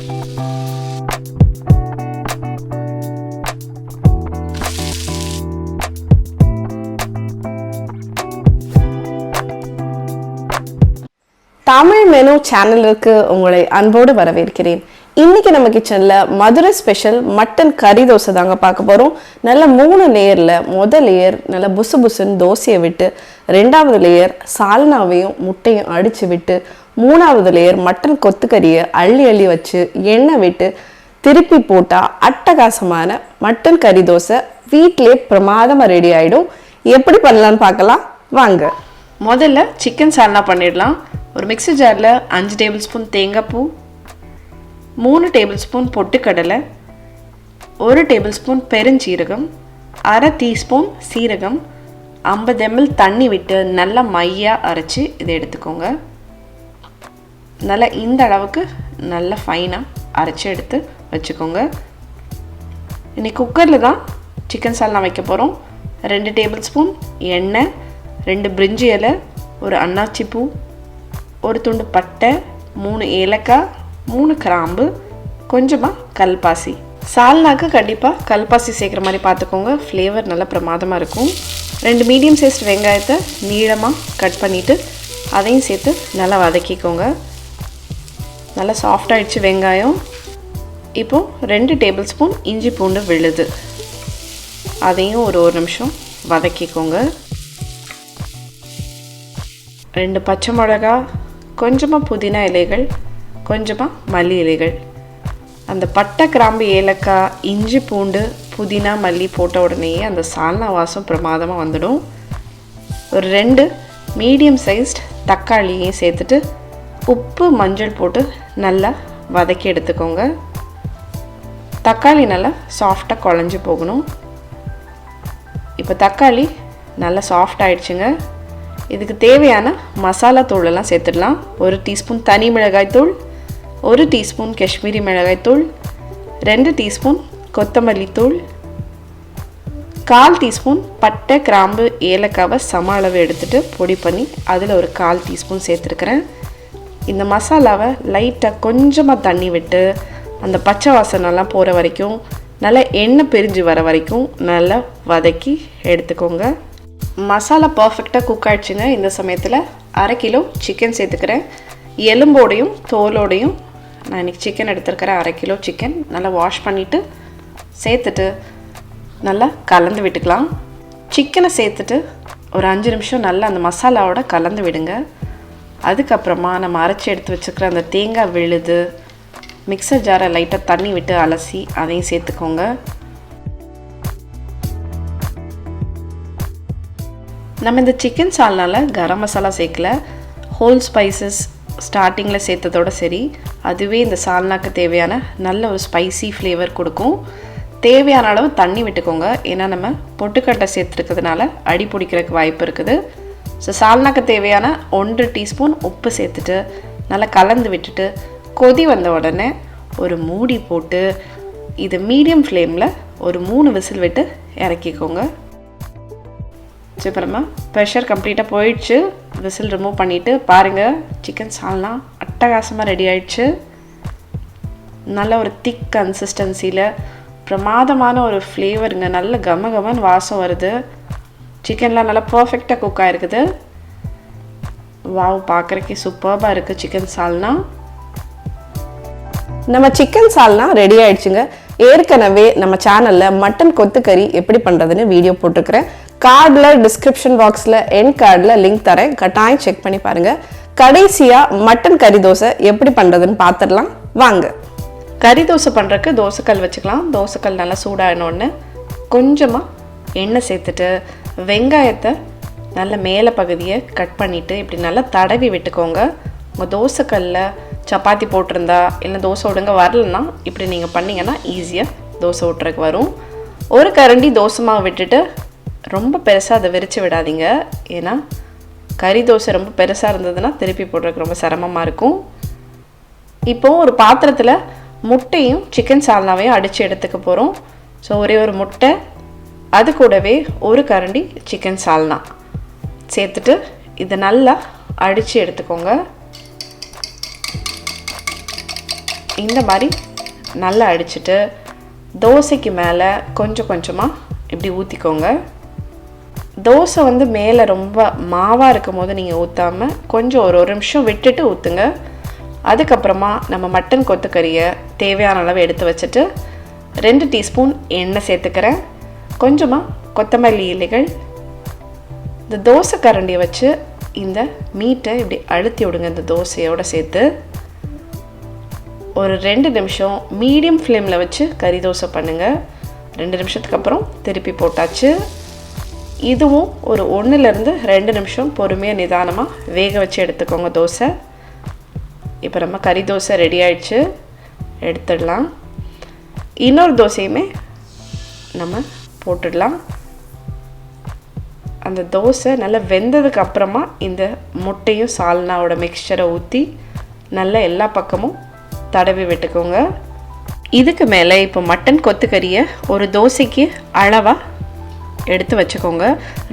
Tamil menu சேனலுக்கு உங்களை அன்போடு வரவேற்கிறேன். இன்னைக்கு நம்ம கிச்சன்ல மதுரை ஸ்பெஷல் மட்டன் கறி தோசை தாங்க பார்க்க போறோம். நல்ல 3 லேயர்ல முதல் லேயர் நல்ல புசு புசுன்னு தோசையை விட்டு, 2வது லேயர் சால்னாவையும் முட்டையும் அடிச்சு விட்டு, 3வது லேயர் மட்டன் கொத்துக்கறியை அள்ளி அள்ளி வச்சு எண்ணெய் விட்டு திருப்பி போட்டா அட்டகாசமான மட்டன் கறி தோசை வீட்டிலே பிரமாதமா ரெடி ஆயிடும். எப்படி பண்ணலான்னு பார்க்கலாம் வாங்க. முதல்ல சிக்கன் சால்னா பண்ணிடலாம். ஒரு மிக்ஸி ஜாரில் 5 டேபிள் ஸ்பூன் தேங்காய் பூ, 3 டேபிள் ஸ்பூன் பொட்டுக்கடலை, 1 டேபிள் ஸ்பூன் பெருஞ்சீரகம், 1/2 டீஸ்பூன் சீரகம், 50 ml தண்ணி விட்டு நல்லா மையாக அரைச்சி இதை எடுத்துக்கோங்க. நல்லா இந்த அளவுக்கு நல்லா ஃபைனாக அரைச்சி எடுத்து வச்சுக்கோங்க. இன்னைக்கு குக்கரில் தான் சிக்கன் சால்னா வைக்க போகிறோம். 2 டேபிள் ஸ்பூன் எண்ணெய், 2 பிரிஞ்சி இலை, ஒரு அன்னாச்சி பூ, ஒரு துண்டு பட்டை, 3 ஏலக்காய், 3 கிராம்பு, கொஞ்சமாக கல்பாசி. சால்னாக்கு கண்டிப்பாக கல்பாசி சேர்க்குற மாதிரி பார்த்துக்கோங்க. ஃப்ளேவர் நல்லா பிரமாதமாக இருக்கும். 2 மீடியம் சைஸ் வெங்காயத்தை நீளமாக கட் பண்ணிவிட்டு அதையும் சேர்த்து நல்லா வதக்கிக்கோங்க. நல்லா சாஃப்டாகிடுச்சு வெங்காயம். இப்போது 2 டேபிள் ஸ்பூன் இஞ்சி பூண்டு விழுது, அதையும் ஒரு நிமிஷம் வதக்கிக்கோங்க. 2 பச்சை மிளகா, கொஞ்சமாக புதினா இலைகள், கொஞ்சமாக மல்லி இலைகள். அந்த பட்டை கிராம்பு ஏலக்காய் இஞ்சி பூண்டு புதினா மல்லி போட்ட உடனேயே அந்த சால்னா வாசம் பிரமாதமாக வந்துடும். ஒரு 2 மீடியம் சைஸ்ட் தக்காளியையும் சேர்த்துட்டு உப்பு மஞ்சள் போட்டு நல்லா வதக்கி எடுத்துக்கோங்க. தக்காளி நல்லா சாஃப்டாக குழஞ்சி போகணும். இப்போ தக்காளி நல்லா சாஃப்ட் ஆயிடுச்சுங்க. இதுக்கு தேவையான மசாலா தூளெல்லாம் சேர்த்துடலாம். 1 டீஸ்பூன் தனி மிளகாய் தூள், 1 டீஸ்பூன் காஷ்மீரி மிளகாய் தூள், 2 டீஸ்பூன் கொத்தமல்லி தூள், 1/4 டீஸ்பூன் பட்டை கிராம்பு ஏலக்காவை சம அளவு எடுத்துகிட்டு பொடி பண்ணி அதில் ஒரு 1/4 டீஸ்பூன் சேர்த்துருக்கிறேன். இந்த மசாலாவை லைட்டாக கொஞ்சமாக தண்ணி விட்டு அந்த பச்சை வாசனைலாம் போகிற வரைக்கும், நல்லா எண்ணெய் பிரிஞ்சு வர வரைக்கும் நல்லா வதக்கி எடுத்துக்கோங்க. மசாலா பர்ஃபெக்டாக குக் ஆகிடுச்சுங்க. இந்த சமயத்தில் 1/2 கிலோ சிக்கன் சேர்த்துக்கிறேன். எலும்போடையும் தோலோடையும் நான் இன்றைக்கி சிக்கன் எடுத்துருக்கிறேன். 1/2 கிலோ சிக்கன் நல்லா வாஷ் பண்ணிவிட்டு சேர்த்துட்டு நல்லா கலந்து விட்டுக்கலாம். சிக்கனை சேர்த்துட்டு ஒரு 5 நிமிஷம் நல்லா அந்த மசாலாவோட கலந்து விடுங்க. அதுக்கப்புறமா நம்ம அரைச்சி எடுத்து வச்சுக்கிற அந்த தேங்காய் விழுது, மிக்சர் ஜாரை லைட்டாக தண்ணி விட்டு அலசி அதையும் சேர்த்துக்கோங்க. நம்ம இந்த சிக்கன் சால்னாவில் கரம் மசாலா சேர்க்கல, ஹோல் ஸ்பைசஸ் ஸ்டார்டிங்கில் சேர்த்ததோடு சரி, அதுவே இந்த சால்னாக்கு தேவையான நல்ல ஒரு ஸ்பைசி ஃப்ளேவர் கொடுக்கும். தேவையான அளவு தண்ணி விட்டுக்கோங்க. ஏன்னா நம்ம பொட்டுக்கட்டை சேர்த்துருக்கிறதுனால அடி பிடிக்கிறதுக்கு வாய்ப்பு இருக்குது. ஸோ சால்னாக்கு தேவையான 1 டீஸ்பூன் உப்பு சேர்த்துட்டு நல்லா கலந்து விட்டுட்டு கொதி வந்த உடனே ஒரு மூடி போட்டு இது மீடியம் ஃப்ளேமில் ஒரு 3 விசில் விட்டு இறக்கிக்கோங்க. அப்புறமா ப்ரெஷர் கம்ப்ளீட்டாக போயிடுச்சு. விசில் ரிமூவ் பண்ணிவிட்டு பாருங்கள், சிக்கன் சால்னா அட்டகாசமாக ரெடி ஆயிடுச்சு. நல்ல ஒரு திக் கன்சிஸ்டன்சியில் பிரமாதமான ஒரு ஃப்ளேவருங்க. நல்ல கமகமன்னு வாசம் வருது. சிக்கன்லாம் நல்லா பர்ஃபெக்டாக குக் ஆகிருக்குது. வாவ், பார்க்குறக்கே சூப்பராக இருக்குது சிக்கன் சால்னா. நம்ம சிக்கன் சால்னா ரெடி ஆயிடுச்சுங்க. ஏற்கனவே நம்ம சேனலில் மட்டன் கொத்துக்கறி எப்படி பண்ணுறதுன்னு வீடியோ போட்டிருக்கிறேன். கார்டில் டிஸ்கிரிப்ஷன் பாக்ஸில் என் கார்டில் லிங்க் தரேன், கட்டாயம் செக் பண்ணி பாருங்கள். கடைசியாக மட்டன் கறி தோசை எப்படி பண்ணுறதுன்னு பார்த்துடலாம் வாங்க. கறி தோசை பண்ணுறதுக்கு தோசைக்கல் வச்சுக்கலாம். தோசைக்கல் நல்லா சூடாகினோடனே கொஞ்சமாக எண்ணெய் சேர்த்துட்டு வெங்காயத்தை நல்ல மேலே பகுதியை கட் பண்ணிவிட்டு இப்படி நல்லா தடவி விட்டுக்கோங்க. உங்கள் தோசைக்கல்லில் சப்பாத்தி போட்டிருந்தா இல்லை தோசை விடுங்க வரலன்னா இப்படி நீங்கள் பண்ணிங்கன்னா ஈஸியாக தோசை விட்டுறதுக்கு வரும். ஒரு கரண்டி தோசை மாவு விட்டுட்டு ரொம்ப பெருசாக அதை விரித்து விடாதீங்க. ஏன்னா கறி தோசை ரொம்ப பெருசாக இருந்ததுன்னா திருப்பி போடுறதுக்கு ரொம்ப சிரமமாக இருக்கும். இப்போது ஒரு பாத்திரத்தில் முட்டையும் சிக்கன் சால்னாவையும் அடித்து எடுத்துக்க போகிறோம். ஸோ ஒரே ஒரு முட்டை, அது கூடவே ஒரு கரண்டி சிக்கன் சால்னா சேர்த்துட்டு இதை நல்லா அடித்து எடுத்துக்கோங்க. இந்த மாதிரி நல்லா அடிச்சுட்டு தோசைக்கு மேலே கொஞ்சம் கொஞ்சமாக இப்படி ஊற்றிக்கோங்க. தோசை வந்து மேலே ரொம்ப மாவாக இருக்கும் போது நீங்கள் ஊற்றாமல் கொஞ்சம் ஒரு நிமிஷம் விட்டுட்டு ஊற்றுங்க. அதுக்கப்புறமா நம்ம மட்டன் கொத்துக்கறியை தேவையான அளவு எடுத்து வச்சுட்டு 2 டீஸ்பூன் எண்ணெய் சேர்த்துக்கிறேன். கொஞ்சமாக கொத்தமல்லி இலைகள். இந்த தோசை கரண்டியை வச்சு இந்த மீட்டை இப்படி அழுத்தி விடுங்க. இந்த தோசையோடு சேர்த்து ஒரு 2 நிமிஷம் மீடியம் ஃப்ளேமில் வச்சு கறி தோசை பண்ணுங்கள். 2 நிமிஷத்துக்கு அப்புறம் திருப்பி போட்டாச்சு. இதுவும் ஒரு 1லேருந்து 2 நிமிஷம் பொறுமையாக நிதானமாக வேக வச்சு எடுத்துக்கோங்க தோசை. இப்போ நம்ம கறி தோசை ரெடி ஆயிடுச்சு, எடுத்துடலாம். இன்னொரு தோசையுமே நம்ம போட்டுடலாம். அந்த தோசை நல்லா வெந்ததுக்கு அப்புறமா இந்த முட்டையும் சால்னாவோட மிக்சரை ஊற்றி நல்லா எல்லா பக்கமும் தடவி விட்டுக்கோங்க. இதுக்கு மேலே இப்போ மட்டன் கொத்துக்கறியை ஒரு தோசைக்கு அளவாக எடுத்து வச்சுக்கோங்க.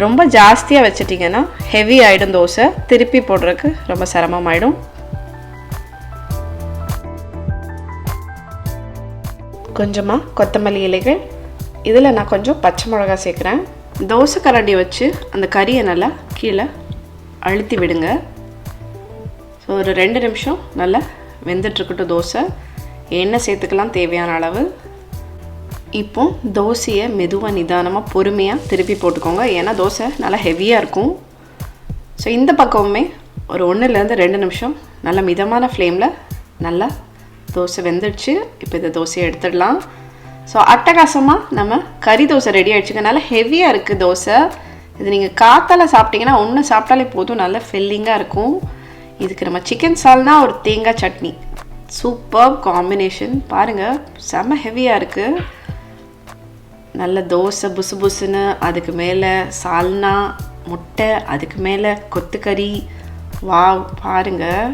ரொம்ப ஜாஸ்தியாக வச்சிட்டிங்கன்னா ஹெவி ஆகிடும் தோசை, திருப்பி போடுறதுக்கு ரொம்ப சிரமமாயிடும். கொஞ்சமாக கொத்தமல்லி இலைகள். இதில் நான் கொஞ்சம் பச்சை மிளகா சேர்க்குறேன். தோசை கரண்டி வச்சு அந்த கறியை நல்லா கீழே அழுத்தி விடுங்க. ஸோ ஒரு 2 நிமிஷம் நல்லா வெந்துட்டுருக்கட்டும் தோசை. எண்ணெய் சேர்த்துக்கலாம் தேவையான அளவு. இப்போ தோசையை மெதுவாக நிதானமாக பொறுமையாக திருப்பி போட்டுக்கோங்க, ஏன்னா தோசை நல்லா ஹெவியாக இருக்கும். ஸோ இந்த பக்கமுமே ஒரு 1லேருந்து 2 நிமிஷம் நல்லா மிதமான ஃப்ளேமில் நல்லா தோசை வெந்துடுச்சு. இப்போ இந்த தோசையை எடுத்துடலாம். ஸோ அட்டகாசமாக நம்ம கறி தோசை ரெடி ஆகிடுச்சுங்க. நல்லா ஹெவியாக இருக்குது தோசை. இது நீங்கள் காத்தால் சாப்பிட்டீங்கன்னா ஒன்று சாப்பிட்டாலே போதும், நல்லா ஃபில்லிங்காக இருக்கும். இதுக்கு நம்ம சிக்கன் சால்னா ஒரு தேங்காய் சட்னி சூப்பர் காம்பினேஷன். பாருங்கள், செம்ம ஹெவியாக இருக்குது. நல்ல தோசை புசு புசுன்னு, அதுக்கு மேலே சால்னா, முட்டை, அதுக்கு மேலே கொத்துக்கறி. வாவ், பாருங்கள்.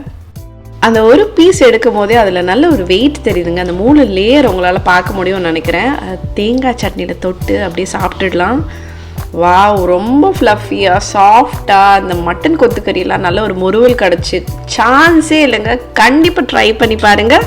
அந்த ஒரு பீஸ் எடுக்கும் போதே அதில் நல்ல ஒரு வெயிட் தெரியுதுங்க. அந்த 3 லேயர் உங்களால் பார்க்க முடியும்னு நினைக்கிறேன். தேங்காய் சட்னியில் தொட்டு அப்படியே சாப்பிட்டுடலாம். வாவ், ரொம்ப ஃப்ளஃபியாக சாஃப்டாக அந்த மட்டன் கொத்துக்கறியெல்லாம் நல்ல ஒரு முறுவல் கிடச்சி சான்ஸே இல்லைங்க. கண்டிப்பாக ட்ரை பண்ணி பாருங்கள்.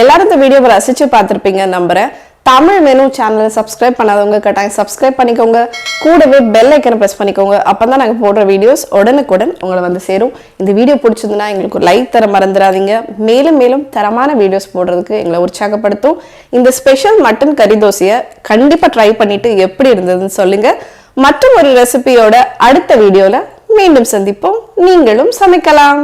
எல்லாரும் இந்த வீடியோவை ரசித்து பார்த்துருப்பீங்க நம்புகிறேன். தமிழ் மெனு சேனலை சப்ஸ்கிரைப் பண்ணாதவங்க கட்டாயம் சப்ஸ்கிரைப் பண்ணிக்கோங்க. கூடவே பெல் ஐக்கனை ப்ரெஸ் பண்ணிக்கோங்க. அப்போ தான் நாங்கள் போடுற வீடியோஸ் உடனுக்குடன் உங்களை வந்து சேரும். இந்த வீடியோ பிடிச்சிருந்துன்னா எங்களுக்கு ஒரு லைக் தர மறந்துடாதீங்க. மேலும் மேலும் தரமான வீடியோஸ் போடுறதுக்கு எங்களை உற்சாகப்படுத்தும். இந்த ஸ்பெஷல் மட்டன் கறி தோசையை கண்டிப்பாக ட்ரை பண்ணிட்டு எப்படி இருந்ததுன்னு சொல்லுங்கள். மற்றும் ஒரு ரெசிபியோட அடுத்த வீடியோவில் மீண்டும் சந்திப்போம். நீங்களும் சமைக்கலாம்.